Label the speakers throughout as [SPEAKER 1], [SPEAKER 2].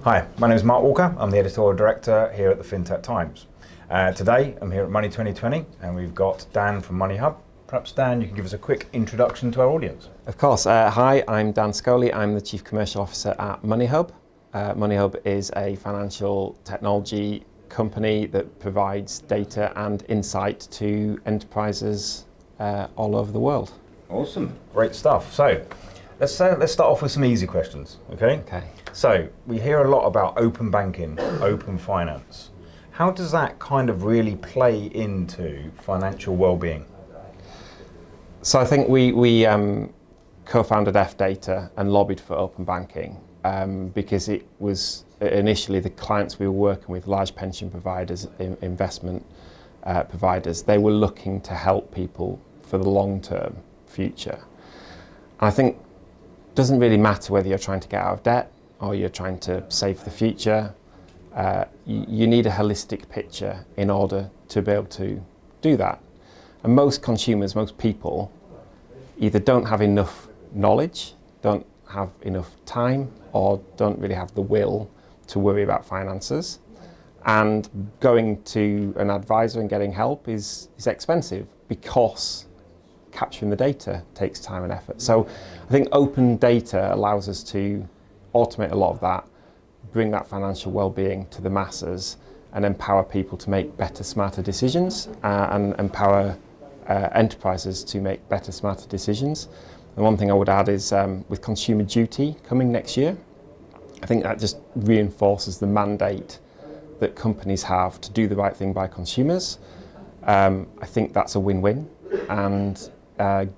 [SPEAKER 1] Hi, my name is Mark Walker. I'm the editorial director here at the FinTech Times. Today I'm here at Money 2020 and we've got Dan from Moneyhub. Perhaps Dan, you can give us a quick introduction to our audience.
[SPEAKER 2] Of course. Hi, I'm Dan Scholey. I'm the Chief Commercial Officer at Moneyhub. Moneyhub is a financial technology company that provides data and insight to enterprises all over the world.
[SPEAKER 1] Awesome, great stuff. So let's start off with some easy questions, okay?
[SPEAKER 2] Okay.
[SPEAKER 1] So we hear a lot about open banking, open finance. How does that kind of really play into financial well-being?
[SPEAKER 2] So I think we co-founded F-Data and lobbied for open banking because it was initially the clients we were working with, large pension providers, investment providers, they were looking to help people for the long-term future. And I think it doesn't really matter whether you're trying to get out of debt or you're trying to save for the future. You need a holistic picture in order to be able to do that. And most consumers, most people, either don't have enough knowledge, don't have enough time, or don't really have the will to worry about finances. And going to an advisor and getting help is expensive because capturing the data takes time and effort. So I think open data allows us to automate a lot of that, bring that financial well-being to the masses, and empower people to make better, smarter decisions, and empower enterprises to make better, smarter decisions. And one thing I would add is with Consumer Duty coming next year, I think that just reinforces the mandate that companies have to do the right thing by consumers. I think that's a win-win, and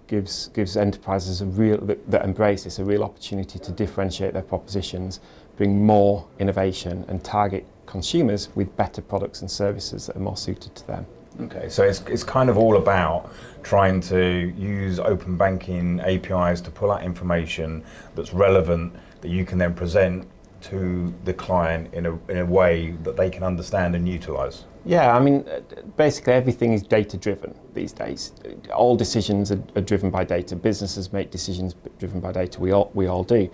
[SPEAKER 2] gives enterprises that embrace this a real opportunity to differentiate their propositions, bring more innovation, and target consumers with better products and services that are more suited to them.
[SPEAKER 1] Okay, so it's kind of all about trying to use open banking APIs to pull out information that's relevant that you can then present to the client in a way that they can understand and utilize.
[SPEAKER 2] Yeah, I mean, basically everything is data-driven these days. All decisions are driven by data. Businesses make decisions driven by data. We all do.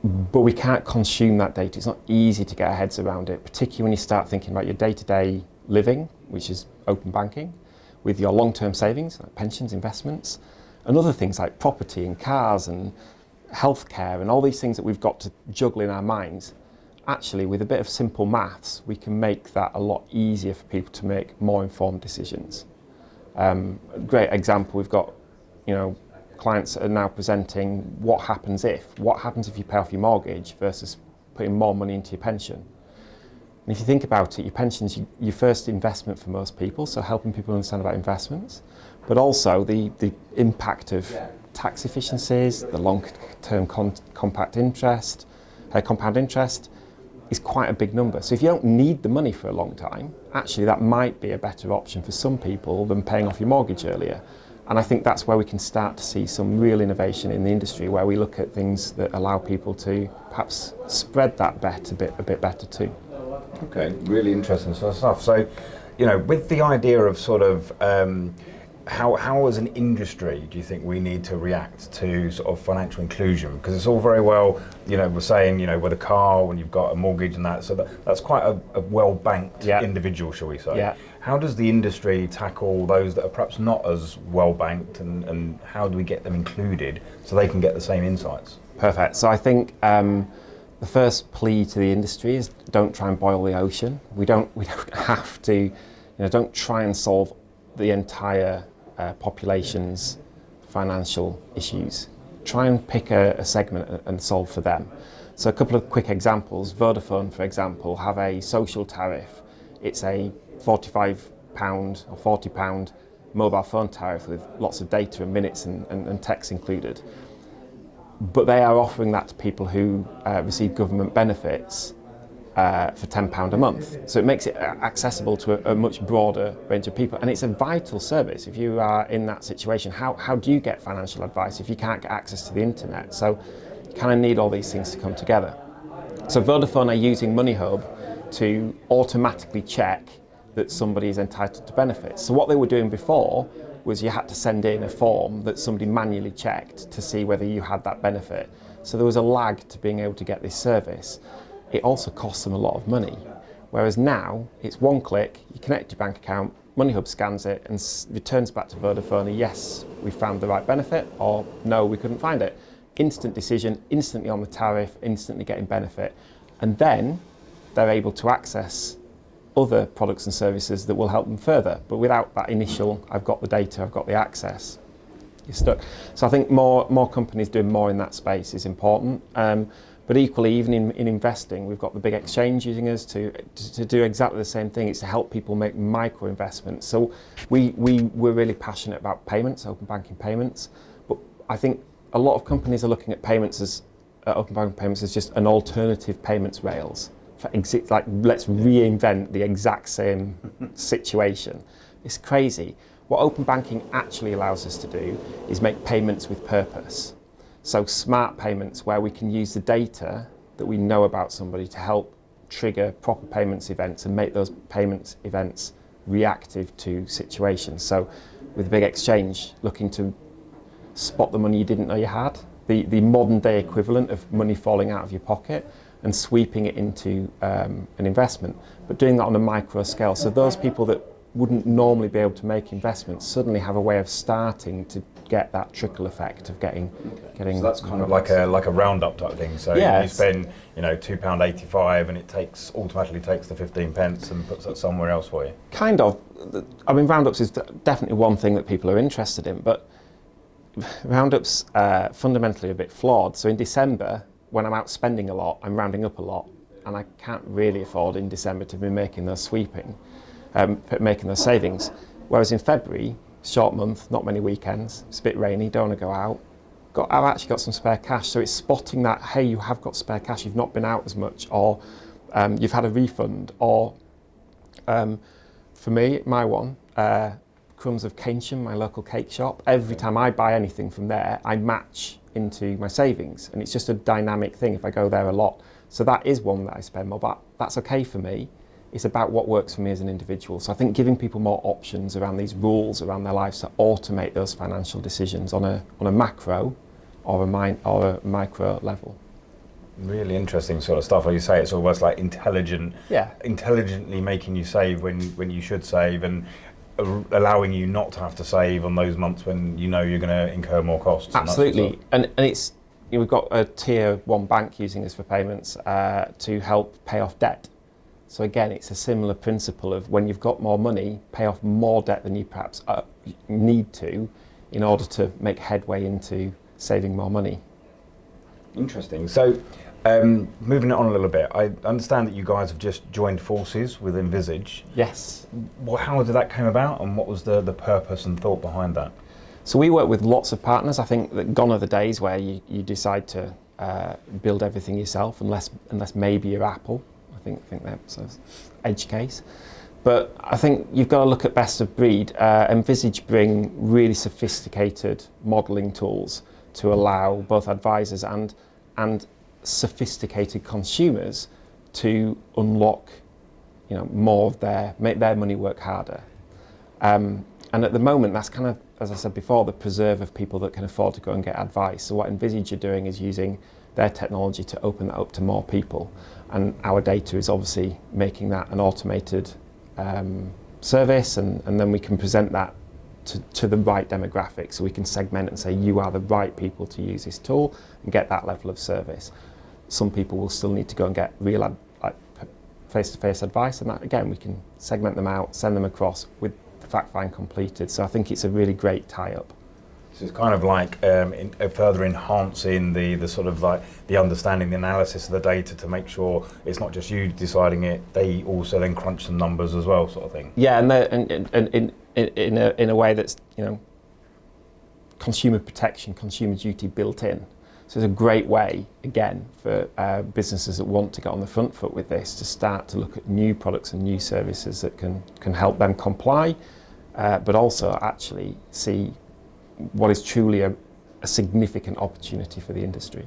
[SPEAKER 2] But we can't consume that data. It's not easy to get our heads around it, particularly when you start thinking about your day-to-day living, which is open banking, with your long-term savings, like pensions, investments, and other things like property and cars and healthcare and all these things that we've got to juggle in our minds. Actually, with a bit of simple maths, we can make that a lot easier for people to make more informed decisions. A great example, we've got, clients are now presenting what happens if you pay off your mortgage versus putting more money into your pension. And if you think about it, your pension's your first investment for most people, so helping people understand about investments, but also the impact of tax efficiencies, the long-term compound interest is quite a big number. So if you don't need the money for a long time, actually that might be a better option for some people than paying off your mortgage earlier. And I think that's where we can start to see some real innovation in the industry, where we look at things that allow people to perhaps spread that bet a bit better too.
[SPEAKER 1] Okay, really interesting sort of stuff. So, with the idea of sort of how as an industry do you think we need to react to sort of financial inclusion? Because it's all very well, we're saying, with a car, when you've got a mortgage and that, so that's quite a well-banked individual, shall we say.
[SPEAKER 2] Yeah.
[SPEAKER 1] How does the industry tackle those that are perhaps not as well-banked, and how do we get them included so they can get the same insights?
[SPEAKER 2] Perfect. So I think the first plea to the industry is don't try and boil the ocean. We don't have to, don't try and solve the entire population's financial issues. Try and pick a segment and solve for them. So a couple of quick examples. Vodafone, for example, have a social tariff. It's a £45 or £40 mobile phone tariff with lots of data and minutes and text included. But they are offering that to people who receive government benefits for £10 a month. So it makes it accessible to a much broader range of people. And it's a vital service. If you are in that situation, how do you get financial advice if you can't get access to the internet? So you kind of need all these things to come together. So Vodafone are using Moneyhub to automatically check that somebody is entitled to benefits. So what they were doing before was you had to send in a form that somebody manually checked to see whether you had that benefit. So there was a lag to being able to get this service. it also costs them a lot of money. Whereas now, it's one click, you connect your bank account, Moneyhub scans it and returns back to Vodafone, yes, we found the right benefit, or no, we couldn't find it. Instant decision, instantly on the tariff, instantly getting benefit. And then they're able to access other products and services that will help them further. But without that initial, I've got the data, I've got the access, you're stuck. So I think more companies doing more in that space is important. But equally, even in investing, we've got the big exchange using us to do exactly the same thing. It's to help people make micro investments. So we're really passionate about payments, open banking payments. But I think a lot of companies are looking at payments as open banking payments as just an alternative payments rails. Like, let's reinvent the exact same situation. It's crazy. What open banking actually allows us to do is make payments with purpose. So smart payments where we can use the data that we know about somebody to help trigger proper payments events and make those payments events reactive to situations. So with a big exchange, looking to spot the money you didn't know you had, the modern day equivalent of money falling out of your pocket and sweeping it into an investment, but doing that on a micro scale. So those people that wouldn't normally be able to make investments suddenly have a way of starting to get that trickle effect of getting.
[SPEAKER 1] So that's kind of like a roundup type thing. So you spend £2.85 and it automatically takes the 15 pence and puts that somewhere else for you.
[SPEAKER 2] Kind of. I mean, roundups is definitely one thing that people are interested in, but roundups fundamentally are a bit flawed. So in December, when I'm out spending a lot, I'm rounding up a lot, and I can't really afford in December to be making those making those savings. Whereas in February, short month, not many weekends, it's a bit rainy, don't want to go out. I've actually got some spare cash, so it's spotting that, hey, you have got spare cash, you've not been out as much, or you've had a refund, or for me, my one, Crumbs of Keynsham, my local cake shop, every time I buy anything from there, I match into my savings, and it's just a dynamic thing if I go there a lot. So that is one that I spend more, but that's okay for me. It's about what works for me as an individual. So I think giving people more options around these rules around their lives to automate those financial decisions on a macro or a micro level.
[SPEAKER 1] Really interesting sort of stuff. Like you say, it's almost like intelligently making you save when you should save, and allowing you not to have to save on those months when you know you're going to incur more costs.
[SPEAKER 2] Absolutely, and it's we've got a tier 1 bank using us for payments to help pay off debt. So again, it's a similar principle of when you've got more money, pay off more debt than you perhaps need to in order to make headway into saving more money.
[SPEAKER 1] Interesting. So moving it on a little bit, I understand that you guys have just joined forces with Envisage.
[SPEAKER 2] Yes.
[SPEAKER 1] Well, how did that come about, and what was the purpose and thought behind that?
[SPEAKER 2] So we work with lots of partners. I think that gone are the days where you decide to build everything yourself, unless maybe you're Apple. I think that's an edge case. But I think you've got to look at best of breed. Envisage bring really sophisticated modelling tools to allow both advisors and sophisticated consumers to unlock, more of make their money work harder. And at the moment, that's kind of, as I said before, the preserve of people that can afford to go and get advice. So what Envisage are doing is using their technology to open that up to more people. And our data is obviously making that an automated service, and then we can present that to the right demographic. So we can segment and say, you are the right people to use this tool and get that level of service. Some people will still need to go and get real face-to-face advice, and that, again, we can segment them out, send them across with the fact find completed. So I think it's a really great tie-up.
[SPEAKER 1] So it's kind of like further enhancing the sort of like the understanding, the analysis of the data to make sure it's not just you deciding it. They also then crunch some numbers as well, sort of thing.
[SPEAKER 2] Yeah, and in a way that's consumer protection, consumer duty built in. So it's a great way, again, for businesses that want to get on the front foot with this to start to look at new products and new services that can help them comply, but also actually see what is truly a significant opportunity for the industry.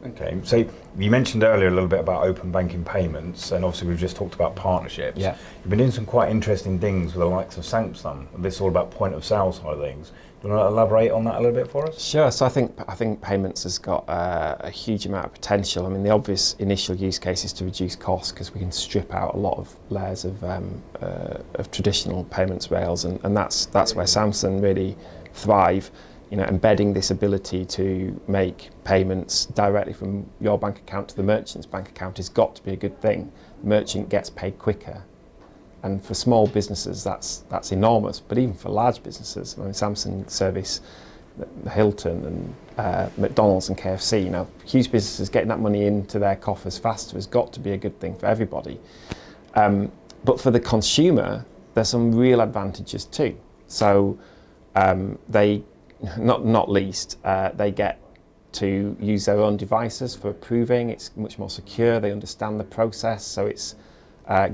[SPEAKER 1] Okay, so you mentioned earlier a little bit about open banking payments, and obviously we've just talked about partnerships.
[SPEAKER 2] Yeah.
[SPEAKER 1] You've been doing some quite interesting things with the likes of Samsung. This is all about point of sale side of things. Do you want to elaborate on that a little bit for us?
[SPEAKER 2] Sure. So I think payments has got a huge amount of potential. I mean, the obvious initial use case is to reduce costs because we can strip out a lot of layers of traditional payments rails, and that's where Samsung really thrive. You know, embedding this ability to make payments directly from your bank account to the merchant's bank account has got to be a good thing. The merchant gets paid quicker. And for small businesses, that's enormous. But even for large businesses, I mean, Samsung service Hilton and McDonald's and KFC, you know, huge businesses getting that money into their coffers faster has got to be a good thing for everybody. But for the consumer, there's some real advantages too. So they, not least, they get to use their own devices for approving. It's much more secure. They understand the process, so it's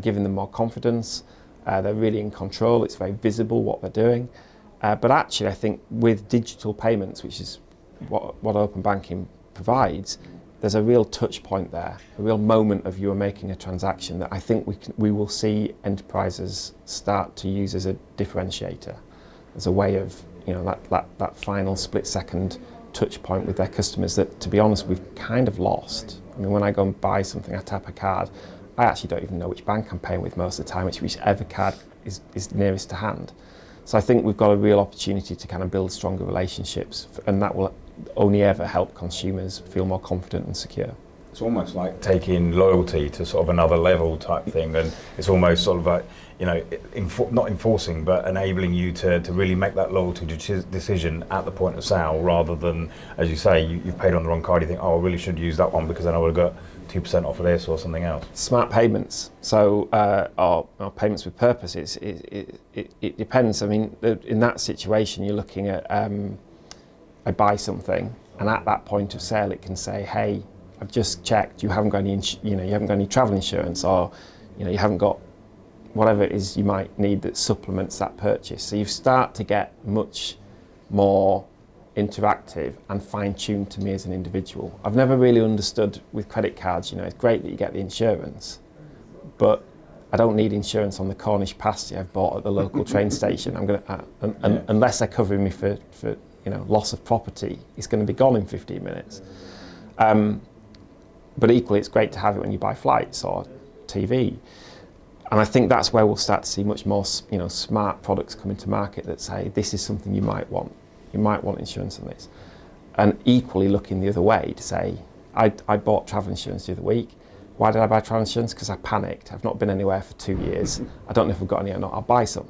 [SPEAKER 2] giving them more confidence. They're really in control. It's very visible what they're doing. But actually, I think with digital payments, which is what open banking provides, there's a real touch point there, a real moment of you are making a transaction that I think we will see enterprises start to use as a differentiator, as a way of, you know, that final split second touch point with their customers that, to be honest, we've kind of lost. I mean, when I go and buy something, I tap a card, I actually don't even know which bank I'm paying with most of the time, whichever card is nearest to hand. So I think we've got a real opportunity to kind of build stronger relationships, and that will only ever help consumers feel more confident and secure.
[SPEAKER 1] It's almost like taking loyalty to sort of another level type thing, and it's almost sort of like, you know, not enforcing, but enabling you to really make that loyalty decision at the point of sale, rather than, as you say, you've paid on the wrong card, you think, oh, I really should use that one because then I would have got 2% off of this or something else.
[SPEAKER 2] Smart payments, so or payments with purpose. It depends. I mean, in that situation, you're looking at I buy something, and at that point of sale, it can say, hey, I've just checked, you haven't got any, you haven't got any travel insurance, or you haven't got whatever it is you might need that supplements that purchase. So you start to get much more interactive and fine-tuned to me as an individual. I've never really understood with credit cards, it's great that you get the insurance, but I don't need insurance on the Cornish pasty I've bought at the local train station. I'm gonna unless they're covering me for loss of property, it's going to be gone in 15 minutes. But equally, it's great to have it when you buy flights or TV. And I think that's where we'll start to see much more, smart products come into market that say, this is something you might want. You might want insurance on this. And equally looking the other way to say, I bought travel insurance the other week. Why did I buy travel insurance? Because I panicked. I've not been anywhere for 2 years. I don't know if I've got any or not. I'll buy some.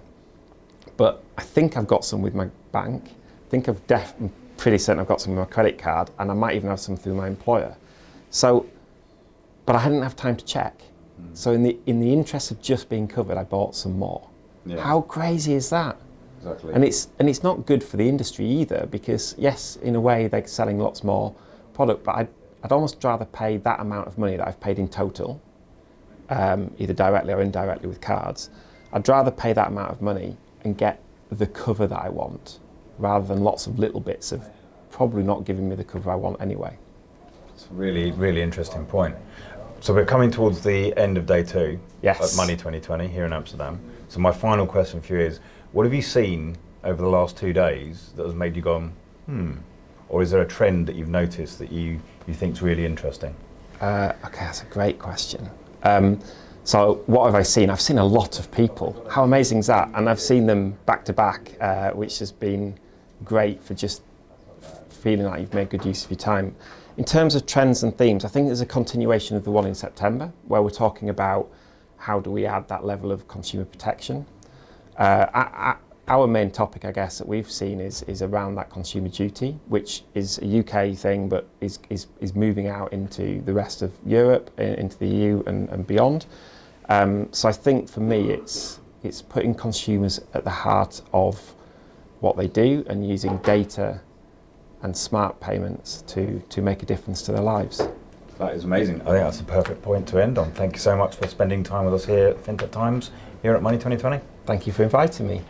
[SPEAKER 2] But I think I've got some with my bank. I think I'm pretty certain I've got some with my credit card, and I might even have some through my employer. So, but I hadn't have time to check. So in the interest of just being covered, I bought some more. Yeah. How crazy is that?
[SPEAKER 1] Exactly.
[SPEAKER 2] And it's not good for the industry either, because yes, in a way they're selling lots more product, but I'd almost rather pay that amount of money that I've paid in total, either directly or indirectly with cards. I'd rather pay that amount of money and get the cover that I want, rather than lots of little bits of probably not giving me the cover I want anyway.
[SPEAKER 1] It's a really, really interesting point. So we're coming towards the end of day 2
[SPEAKER 2] yes.
[SPEAKER 1] at Money 2020 here in Amsterdam. So my final question for you is, what have you seen over the last 2 days that has made you go, Or is there a trend that you've noticed that you think is really interesting?
[SPEAKER 2] Okay, that's a great question. So what have I seen? I've seen a lot of people. How amazing is that? And I've seen them back to back, which has been great for just feeling like you've made good use of your time. In terms of trends and themes, I think there's a continuation of the one in September, where we're talking about how do we add that level of consumer protection. Our main topic, I guess, that we've seen is around that consumer duty, which is a UK thing, but is moving out into the rest of Europe, into the EU and beyond. So I think for me, it's putting consumers at the heart of what they do and using data and smart payments to make a difference to their lives.
[SPEAKER 1] That is amazing. I think that's the perfect point to end on. Thank you so much for spending time with us here at FinTech Times, here at Money 2020.
[SPEAKER 2] Thank you for inviting me.